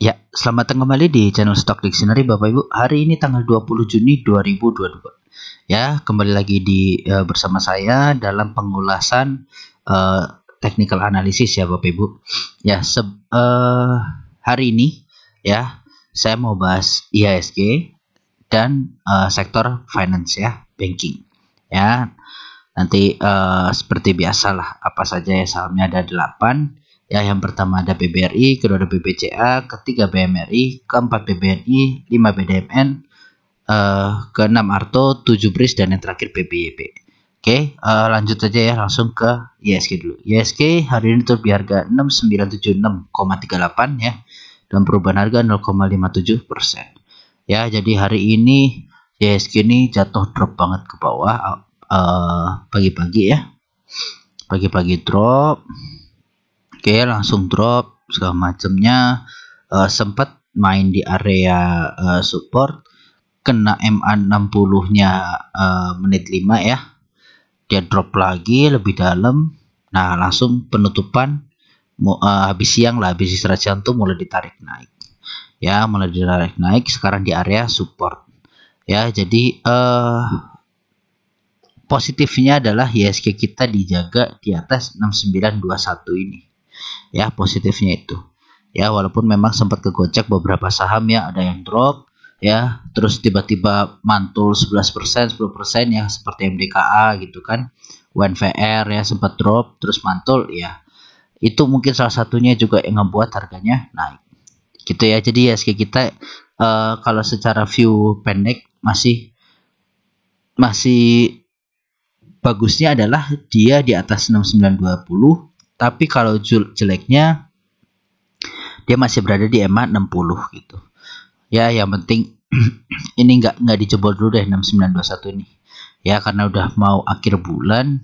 Ya, selamat datang kembali di channel Stock Dictionary Bapak Ibu. Hari ini tanggal 20 Juni 2022. Ya, kembali lagi bersama saya dalam pengulasan technical analysis ya Bapak Ibu. Ya, hari ini ya saya mau bahas IHSG dan sektor finance ya, banking. Ya, nanti seperti biasalah apa saja ya sahamnya ada 8. Ya, yang pertama ada BBRI, kedua ada BBCA, ketiga BMRI, keempat BBNI, 5 BDMN, keenam Arto, 7 BRIS, dan yang terakhir PBYP. Oke, lanjut aja ya langsung ke IHSG dulu. IHSG hari ini tutup di harga 6976,38 ya, dan perubahan harga 0,57%. Ya, jadi hari ini IHSG ini jatuh drop banget ke bawah pagi-pagi ya. Pagi-pagi drop. Oke, langsung drop segala macamnya, sempat main di area support, kena MA60 nya menit 5 ya, dia drop lagi lebih dalam. Nah, langsung penutupan habis siang lah, habis istirahat siang tuh mulai ditarik naik ya, mulai ditarik naik sekarang di area support ya. Jadi positifnya adalah IHSG kita dijaga di atas 6921 ini ya, positifnya itu ya, walaupun memang sempat kegocek beberapa saham ya, ada yang drop ya, terus tiba-tiba mantul 11%, 10% ya, seperti MDKA gitu kan, UNVR ya sempat drop terus mantul ya, itu mungkin salah satunya juga yang membuat harganya naik gitu ya. Jadi IHSG kita kalau secara view pendek masih bagusnya adalah dia di atas 6920, tapi kalau jeleknya dia masih berada di EMA 60 gitu ya. Yang penting ini nggak dijebol dulu deh 6921 ini ya, karena udah mau akhir bulan.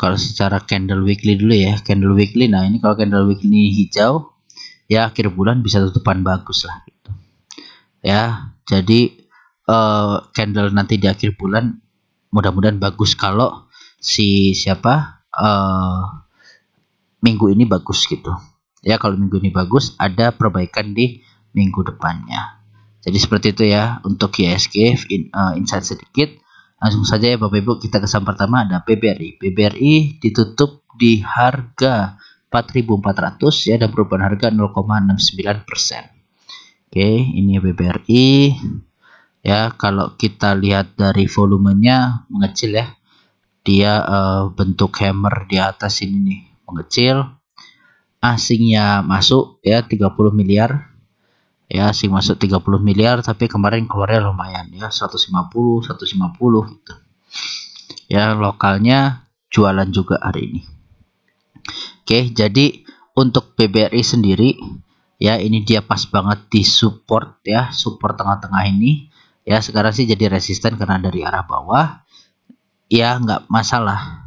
Kalau secara candle weekly dulu ya, candle weekly. Nah, ini kalau candle weekly hijau ya, akhir bulan bisa tutupan bagus lah gitu ya. Jadi candle nanti di akhir bulan mudah-mudahan bagus kalau minggu ini bagus gitu ya. Kalau minggu ini bagus, ada perbaikan di minggu depannya. Jadi seperti itu ya untuk IHSG. Insight sedikit, langsung saja ya Bapak Ibu, kita ke saham pertama ada BBRI. BBRI ditutup di harga 4.400 ya, dan perubahan harga 0,69%. Oke, ini BBRI ya. Kalau kita lihat dari volumenya mengecil ya, dia bentuk hammer di atas ini nih, mengecil. Asingnya masuk ya 30 miliar ya, asing masuk 30 miliar, tapi kemarin keluarnya lumayan ya, 150 gitu ya. Lokalnya jualan juga hari ini. Oke, jadi untuk BBRI sendiri ya, ini dia pas banget di support ya, support tengah-tengah ini ya. Sekarang sih jadi resisten karena dari arah bawah ya, nggak masalah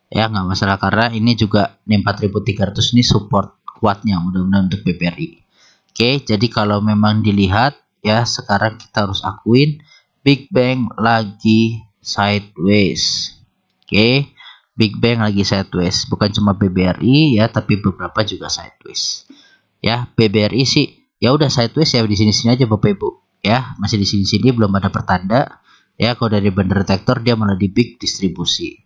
ya, nggak masalah karena ini juga 4.300 ini support kuatnya mudah-mudahan untuk BBRI. Oke, jadi kalau memang dilihat ya, sekarang kita harus akuin Big Bang lagi sideways. Oke, Big Bang lagi sideways, bukan cuma BBRI ya, tapi beberapa juga sideways ya. BBRI sih ya udah sideways ya, di sini-sini aja Bapak Ibu ya, masih di sini-sini, belum ada pertanda ya. Kalau dari band detector dia malah di big distribusi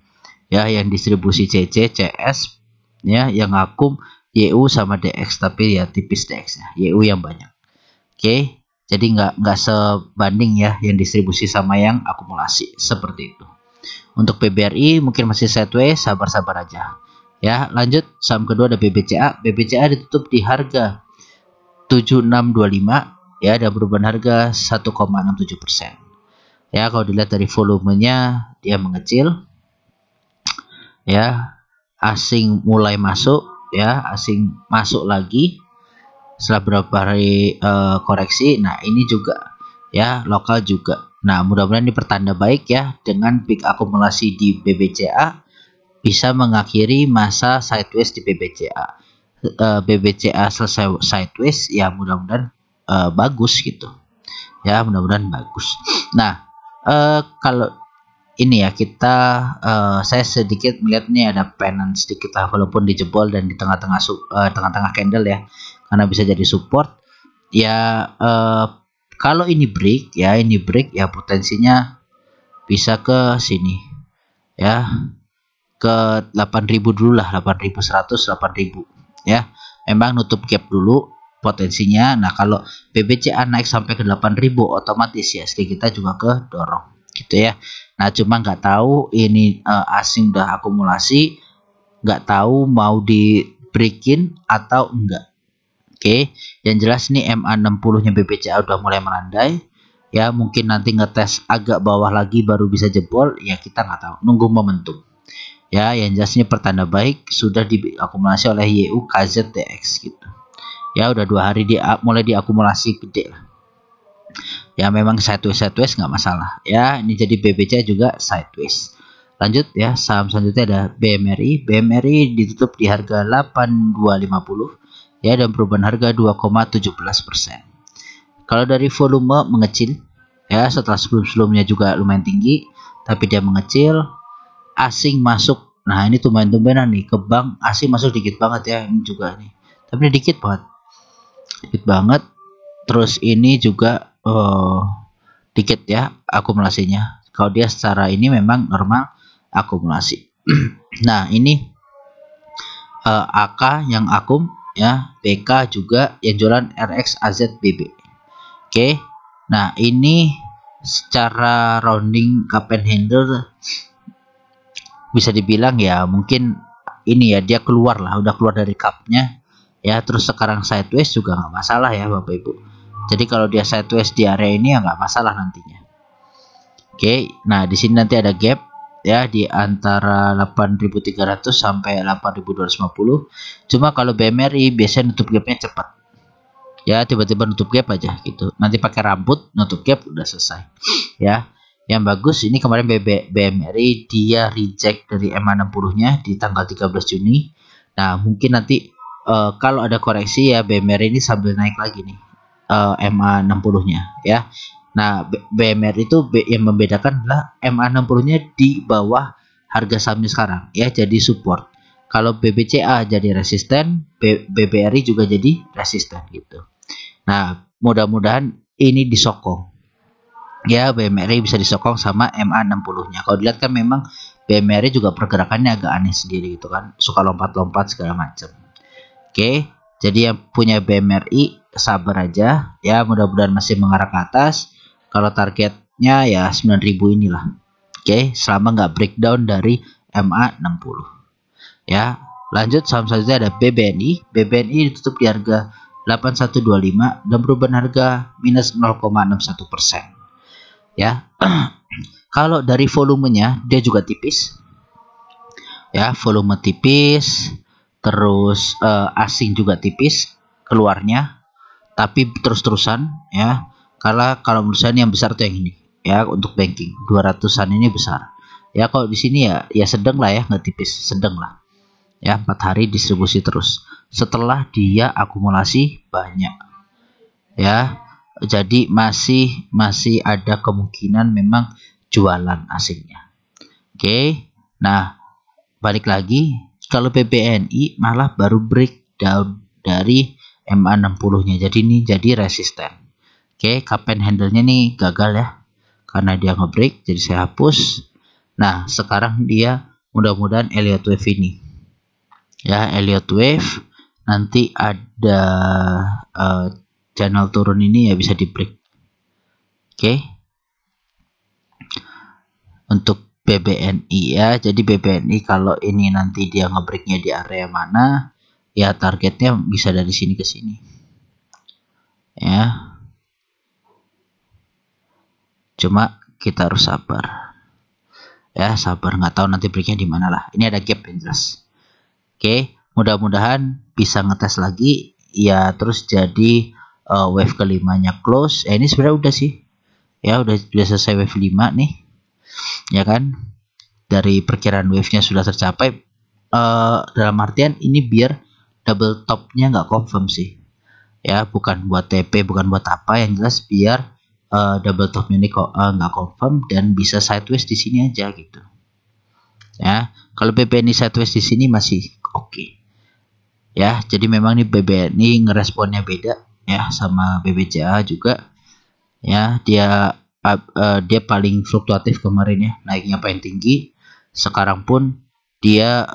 ya, yang distribusi CC, CS ya, yang akum YU sama DX, tapi ya tipis DX nya, YU yang banyak. Oke, jadi nggak sebanding ya yang distribusi sama yang akumulasi seperti itu. Untuk BBRI mungkin masih sideways, sabar-sabar aja ya. Lanjut saham kedua ada BBCA. BBCA ditutup di harga 7625 ya, dan perubahan harga 1,67% ya. Kalau dilihat dari volumenya dia mengecil ya, asing mulai masuk ya, asing masuk lagi setelah beberapa hari koreksi. Nah, ini juga ya, lokal juga. Nah, mudah-mudahan ini pertanda baik ya, dengan peak akumulasi di BBCA bisa mengakhiri masa sideways di BBCA. BBCA selesai sideways ya, mudah-mudahan bagus gitu ya, mudah-mudahan bagus. Nah, kalau ini ya kita saya sedikit melihat nih ada pennant sedikit lah, walaupun dijebol dan di tengah-tengah tengah-tengah candle ya, karena bisa jadi support ya. Kalau ini break ya, potensinya bisa ke sini ya, ke 8.000 dulu lah, 8.100, 8.000 ya. Memang nutup gap dulu potensinya. Nah kalau BBCA naik sampai ke 8.000 otomatis ya kita juga ke dorong gitu ya. Nah cuma nggak tahu ini asing udah akumulasi, nggak tahu mau di breakin atau enggak. Oke, yang jelas nih MA60 nya BBCA udah mulai melandai ya, mungkin nanti ngetes agak bawah lagi baru bisa jebol ya, kita nggak tahu, nunggu momentum ya. Yang jelasnya pertanda baik sudah diakumulasi oleh YU KZTX gitu ya, udah 2 hari mulai diakumulasi gede lah ya. Memang sideways nggak masalah ya, ini jadi BBCA juga sideways. Lanjut ya, saham selanjutnya ada BMRI ditutup di harga 8250 ya, dan perubahan harga 2,17%. Kalau dari volume mengecil ya, setelah sebelumnya juga lumayan tinggi tapi dia mengecil. Asing masuk, nah ini tumben-tumbenan nih ke bank, asing masuk dikit banget ya, ini juga nih, tapi ini dikit banget. Terus ini juga dikit ya akumulasinya. Kalau dia secara ini memang normal akumulasi. Nah ini AK yang akum ya, BK juga yang jualan RXAZBB. Oke, nah ini secara rounding cup and handle bisa dibilang ya mungkin ini ya, dia keluar lah, udah keluar dari cupnya ya. Terus sekarang sideways juga nggak masalah ya Bapak Ibu. Jadi kalau dia sideways di area ini ya nggak masalah nantinya. Oke, nah di sini nanti ada gap ya di antara 8.300 sampai 8.250. Cuma kalau BMRI biasanya nutup gapnya cepat ya, tiba-tiba nutup gap aja gitu, nanti pakai rambut nutup gap udah selesai ya. Yang bagus ini kemarin BMRI dia reject dari MA60 nya di tanggal 13 Juni. Nah mungkin nanti kalau ada koreksi ya, BMRI ini sambil naik lagi nih MA60 nya ya. Nah BMRI itu yang membedakan adalah MA60 nya di bawah harga sahamnya sekarang ya, jadi support. Kalau BBCA jadi resisten, BBRI juga jadi resisten gitu. Nah mudah-mudahan ini disokong ya, BMRI bisa disokong sama MA60 nya. Kalau dilihat kan memang BMRI juga pergerakannya agak aneh sendiri gitu kan, suka lompat-lompat segala macam. Oke, jadi yang punya BMRI sabar aja ya, mudah-mudahan masih mengarah ke atas. Kalau targetnya ya 9.000 inilah. Oke, selama nggak breakdown dari MA60 ya. Lanjut saham selanjutnya ada BBNI. BBNI ditutup di harga 8125 dan perubahan harga minus 0,61% ya. Kalau dari volumenya dia juga tipis ya, volume tipis. Terus asing juga tipis keluarnya, tapi terus-terusan ya. Karena kalau menurut saya yang besar tuh yang ini ya, untuk banking 200-an ini besar ya. Kalau di sini ya sedang lah ya, nggak tipis, sedang lah ya. 4 hari distribusi terus setelah dia akumulasi banyak ya. Jadi masih ada kemungkinan memang jualan asingnya. Oke, nah balik lagi, kalau BBNI malah baru breakdown dari MA60 nya, jadi ini jadi resisten. Oke, cup and handle-nya nih gagal ya, karena dia ngebreak, jadi saya hapus. Nah sekarang dia mudah-mudahan Elliott Wave ini ya, Elliott Wave nanti ada channel turun ini ya bisa di break. Oke, untuk BBNI ya, jadi BBNI kalau ini nanti dia ngebreaknya di area mana ya, targetnya bisa dari sini ke sini ya. Cuma kita harus sabar ya, sabar, nggak tahu nanti breaknya di mana lah. Ini ada gap yang jelas. Oke, mudah-mudahan bisa ngetes lagi ya, terus jadi wave kelimanya close. Ini sebenarnya udah sih ya, udah selesai wave 5 nih ya kan. Dari perkiraan wave-nya sudah tercapai, dalam artian ini biar double top-nya nggak confirm sih ya, bukan buat TP, bukan buat apa, yang jelas biar double topnya ini kok nggak confirm dan bisa sideways di sini aja gitu ya. Kalau BBNI sideways di sini masih oke ya. Jadi memang nih BBNI ngeresponnya beda ya sama BBCA juga ya. Dia paling fluktuatif kemarin ya, naiknya paling tinggi. Sekarang pun dia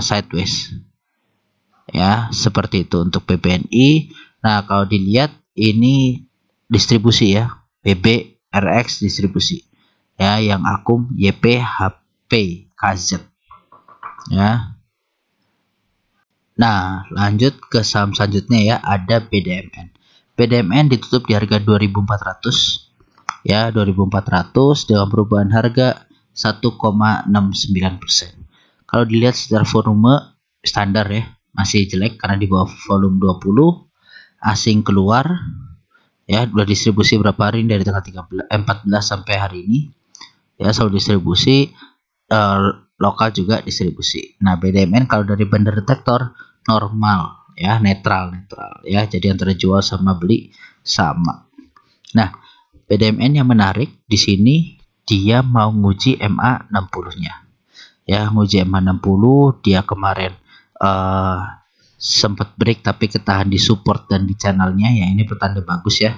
sideways ya, seperti itu untuk BBNI. Nah kalau dilihat ini distribusi ya, BBRX distribusi ya, yang akum YP HP KZ ya. Nah lanjut ke saham selanjutnya ya, ada BDMN. BDMN ditutup di harga 2400 ya, 2400 dengan perubahan harga 1,69%. Kalau dilihat secara volume standar ya, masih jelek karena di bawah volume 20. Asing keluar ya, udah distribusi berapa hari dari tanggal 14 sampai hari ini ya, selalu distribusi. Lokal juga distribusi. Nah BDMN kalau dari Bandar Detektor normal ya, netral ya, jadi antara jual sama beli sama. Nah BDMN yang menarik di sini, dia mau nguji MA60-nya ya, nguji MA60. Dia kemarin sempat break tapi ketahan di support dan di channelnya ya, ini pertanda bagus ya.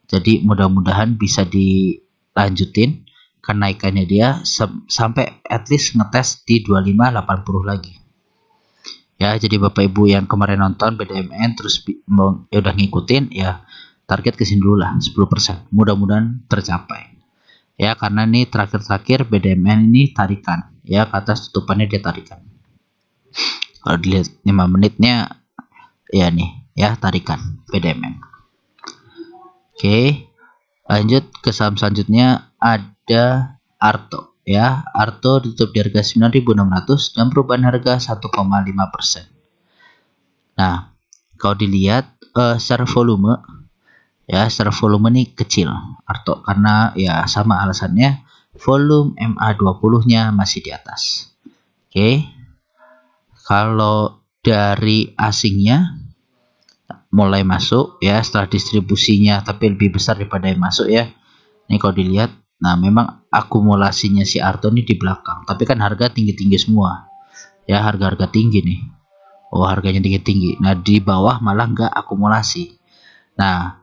Jadi mudah-mudahan bisa dilanjutin kenaikannya dia sampai at least ngetes di 2580 lagi ya. Jadi Bapak Ibu yang kemarin nonton BDMN terus ya udah ngikutin ya, target kesini dulu lah 10%, mudah-mudahan tercapai ya, karena ini terakhir BDMN ini tarikan ya, ke atas tutupannya dia tarikan. Kalau dilihat 5 menitnya ya nih ya, tarikan BDMN. Oke, lanjut ke saham selanjutnya, ada Arto ya. Arto ditutup di harga 9.600 dan perubahan harga 1,5%. Nah kalau dilihat secara volume ya, secara volume nih kecil Arto, karena ya sama alasannya, volume MA20 nya masih di atas. Oke, kalau dari asingnya mulai masuk ya setelah distribusinya, tapi lebih besar daripada yang masuk ya. Ini kalau dilihat, nah memang akumulasinya si Arto ini di belakang, tapi kan harga tinggi-tinggi semua ya, harga-harga tinggi nih. Oh harganya tinggi-tinggi, nah di bawah malah nggak akumulasi. Nah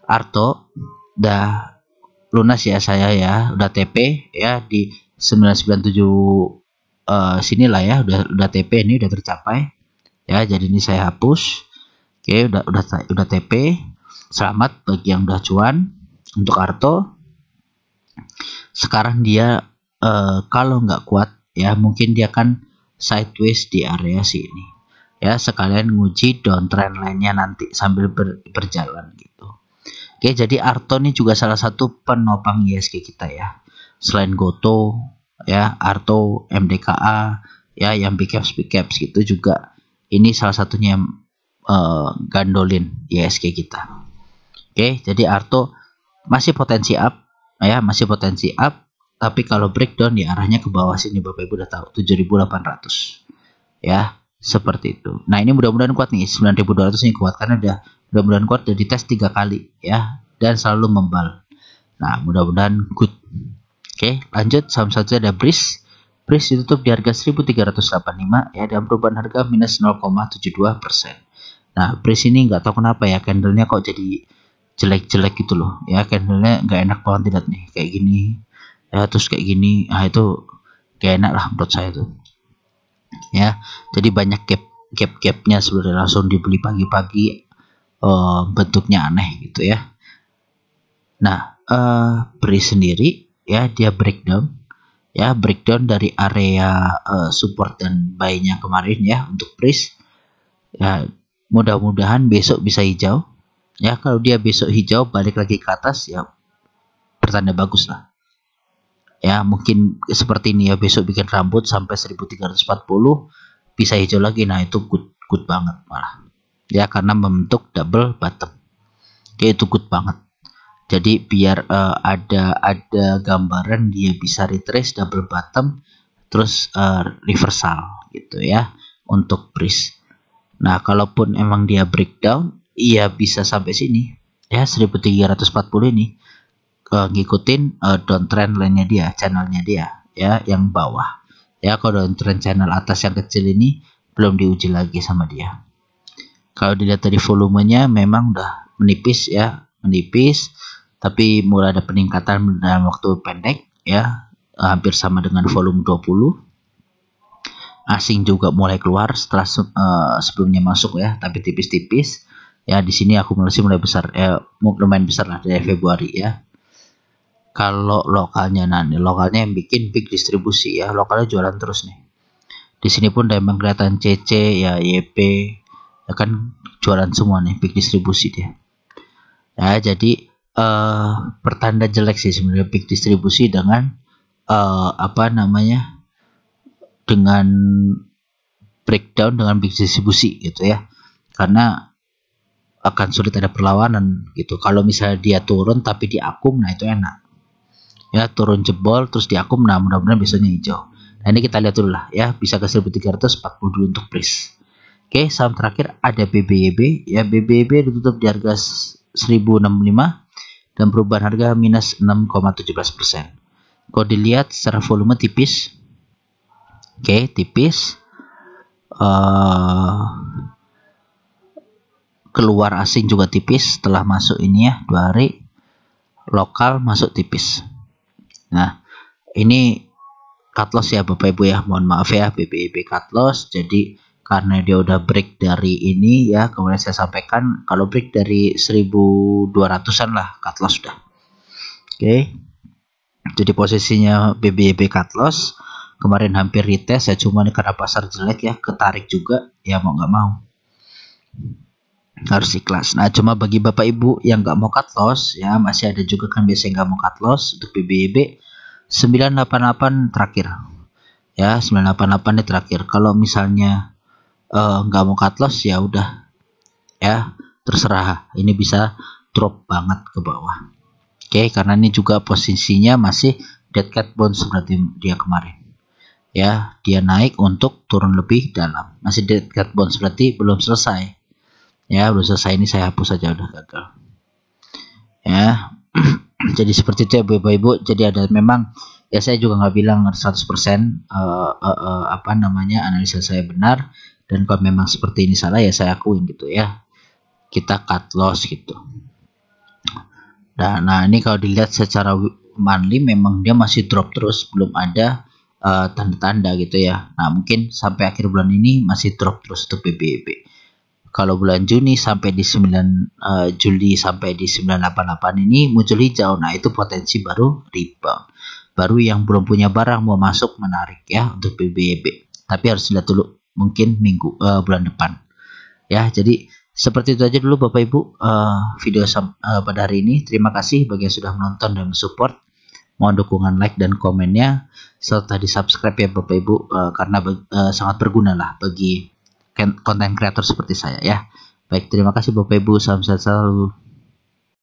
Arto udah lunas ya, saya ya udah TP ya di 997 sinilah ya, udah TP, ini udah tercapai ya. Jadi ini saya hapus. Oke, udah TP. Selamat bagi yang udah cuan untuk Arto. Sekarang dia kalau nggak kuat ya, mungkin dia akan sideways di area sini ya, sekalian nguji downtrend lainnya nanti sambil berjalan gitu. Oke, jadi Arto ini juga salah satu penopang ISG kita ya. Selain Goto ya, Arto, MDKA ya, yang big caps gitu juga, ini salah satunya yang gandolin ISG kita. Oke, jadi Arto masih potensi up ya, masih potensi up, tapi kalau breakdown ya arahnya ke bawah sini, Bapak Ibu udah tahu 7.800 ya, seperti itu. Nah ini mudah-mudahan kuat nih, 9.200 ini kuat karena mudah-mudahan kuat, udah dites 3 kali ya, dan selalu membal. Nah mudah-mudahan good. Oke, lanjut saham selanjutnya ada Breeze. Breeze ditutup di harga 1.385 ya, dan perubahan harga minus 0,72%. Nah Breeze ini nggak tahu kenapa ya, candlenya kok jadi jelek-jelek gitu loh ya, candlenya nggak enak banget dilihat nih, kayak gini ya, terus kayak gini. Nah itu gak enak lah menurut saya tuh ya. Jadi banyak gap-gapnya sebenarnya, langsung dibeli pagi-pagi, bentuknya aneh gitu ya. Nah Breeze sendiri ya, dia breakdown dari area support dan buy-nya kemarin ya untuk Breeze ya. Mudah-mudahan besok bisa hijau ya. Kalau dia besok hijau balik lagi ke atas ya, pertanda bagus lah ya. Mungkin seperti ini ya, besok bikin rambut sampai 1340 bisa hijau lagi. Nah itu good banget malah ya, karena membentuk double bottom. Oke, itu good banget. Jadi biar ada gambaran dia bisa retrace double bottom terus reversal gitu ya untuk Breeze. Nah kalaupun emang dia breakdown, iya bisa sampai sini ya 1340 ini ngikutin downtrend lainnya dia, channelnya dia ya yang bawah. Ya kalau downtrend channel atas yang kecil ini belum diuji lagi sama dia. Kalau dilihat dari volumenya memang udah menipis ya, menipis, tapi mulai ada peningkatan dalam waktu pendek ya, hampir sama dengan volume 20. Asing juga mulai keluar setelah sebelumnya masuk ya, tapi tipis-tipis. Ya di sini akumulasi mulai besar ya, lumayan besar lah dari Februari ya. Kalau lokalnya nanti lokalnya yang bikin big distribusi ya, lokalnya jualan terus nih. Di sini pun udah emang kelihatan CC ya, YP ya kan jualan semua nih, big distribusi dia. Ya jadi pertanda jelek sih sebenarnya big distribusi dengan apa namanya, dengan breakdown dengan big distribusi gitu ya, karena akan sulit ada perlawanan gitu. Kalau misalnya dia turun tapi diakum, nah itu enak ya, turun jebol terus diakum, nah mudah-mudahan besoknya hijau. Nah ini kita lihat dulu lah ya, bisa ke 1340 dulu untuk price. Oke, saham terakhir ada BBYB ya. BBYB ditutup di harga 1065 dan perubahan harga minus 6,17%. Kalau dilihat secara volume tipis, oke tipis, keluar asing juga tipis setelah masuk ini ya 2 hari, lokal masuk tipis. Nah ini cut loss ya Bapak Ibu ya, mohon maaf ya, BBYB cut loss. Jadi karena dia udah break dari ini ya, kemudian saya sampaikan kalau break dari 1200-an lah cut loss sudah. Oke, jadi posisinya BBYB cut loss kemarin hampir retest ya, cuma karena pasar jelek ya, ketarik juga ya, mau nggak mau harus ikhlas. Nah cuma bagi Bapak Ibu yang nggak mau cut loss ya, masih ada juga kan biasanya nggak mau cut loss untuk BBYB 988 terakhir ya, 988 ini terakhir. Kalau misalnya nggak mau cut loss ya udah ya, terserah, ini bisa drop banget ke bawah. Oke, karena ini juga posisinya masih dead cat bounce berarti dia kemarin ya, dia naik untuk turun lebih dalam, masih dead cat bounce berarti belum selesai ya, belum selesai. Ini saya hapus saja, udah gagal ya. Jadi seperti itu ya Bapak Ibu. Jadi ada memang ya, saya juga nggak bilang 100% apa namanya analisa saya benar, dan kalau memang seperti ini salah ya saya akuin gitu ya, kita cut loss gitu. Nah ini kalau dilihat secara monthly memang dia masih drop terus, belum ada tanda-tanda gitu ya. Nah mungkin sampai akhir bulan ini masih drop terus untuk BBYB. Kalau bulan Juni sampai di 9 Juli sampai di 988 ini muncul hijau. Nah itu potensi baru rebound, baru yang belum punya barang mau masuk menarik ya untuk BBYB. Tapi harus dilihat dulu mungkin bulan depan ya. Jadi seperti itu aja dulu Bapak Ibu video pada hari ini. Terima kasih bagi yang sudah menonton dan mensupport. Mohon dukungan like dan komennya serta di subscribe ya Bapak Ibu, karena sangat berguna lah bagi konten kreator seperti saya ya. Baik, terima kasih Bapak Ibu, salam sehat selalu.